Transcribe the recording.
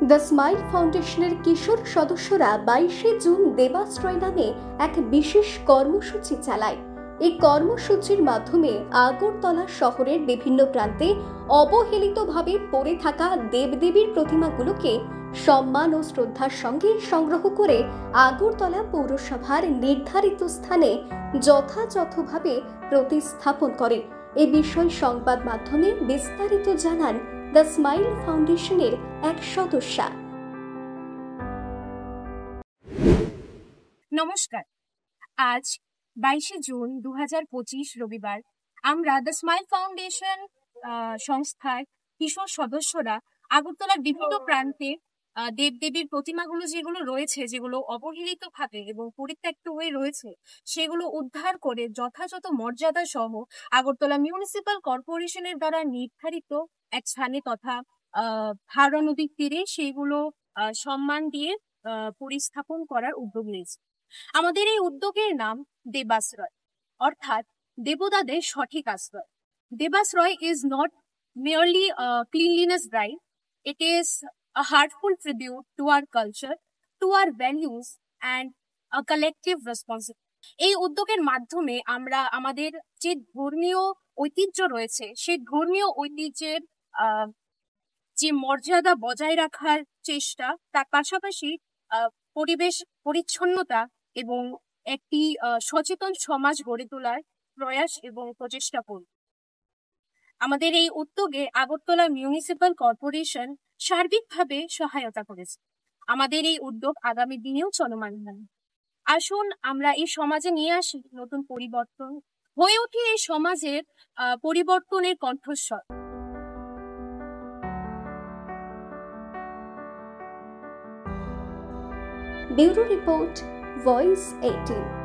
The smile ফাউন্ডেশনের কিশোর সদস্যরা 22শে June দেবাশ্রয় নামে এক বিশেষ কর্মসূচি চালায়। এই কর্মসূচির মাধ্যমে আগরতলা শহরের বিভিন্ন প্রান্তে অবহেলিতভাবে পড়ে থাকা দেবদেবীর প্রতিমাগুলোকে সম্মান ও শ্রদ্ধার সঙ্গে সংগ্রহ করে আগরতলা পৌরসভার নির্ধারিত স্থানে যথাযথভাবে প্রতিস্থাপন করে। এ বিষয়ে সংবাদ মাধ্যমে বিস্তারিত জানান দ্য স্মাইল ফাউন্ডেশনের এক সদস্যা। নমস্কার, আজ 22শে জুন 2025 রবিবার আমরা দ্য স্মাইল ফাউন্ডেশন সংস্থার কিশোর সদস্যরা আগরতলার বিভিন্ন প্রান্তে দেবদেবীর প্রতিমাগুলো যেগুলো রয়েছে, যেগুলো অবহেলিত ভাবে এবং পরিত্যক্ত হয়ে রয়েছে, সেগুলো উদ্ধার করে যথাযথ মর্যাদা সহ আগরতলা মিউনিসিপ্যাল কর্পোরেশনের দ্বারা নির্ধারিত এক স্থানে তথা হাওড়া নদীর তীরে সেগুলো সম্মান দিয়ে পরিস্থাপন করার উদ্যোগ নিয়েছে। আমাদের এই উদ্যোগের নাম দেবাশ্রয়, অর্থাৎ দেবতাদের সঠিক আশ্রয়। দেবাশ্রয় is not merely a cleanliness drive, it is a heartful tribute to our culture, to our values and a collective responsibility. এই উদ্যোগের মাধ্যমে আমরা আমাদের যে ধর্মীয় ঐতিহ্য রয়েছে, সেই ধর্মীয় ঐতিহ্যের যে মর্যাদা বজায় রাখার চেষ্টা, তার পাশাপাশি পরিবেশ পরিচ্ছন্নতা এবং একটি সচেতন সমাজ গড়ে তোলার প্রয়াস এবং প্রচেষ্টা করব। আমাদের এই উদ্যোগে আগরতলা মিউনিসিপ্যাল কর্পোরেশন সার্বিকভাবে সহায়তা করেছে। আমাদের এই উদ্যোগ আগামী দিনেও চলমান হবে। আসুন আমরা এই সমাজে নিয়ে আসি নতুন পরিবর্তন, হয়ে উঠি এই সমাজের পরিবর্তনের কণ্ঠস্বর। Bureau report, voice 18।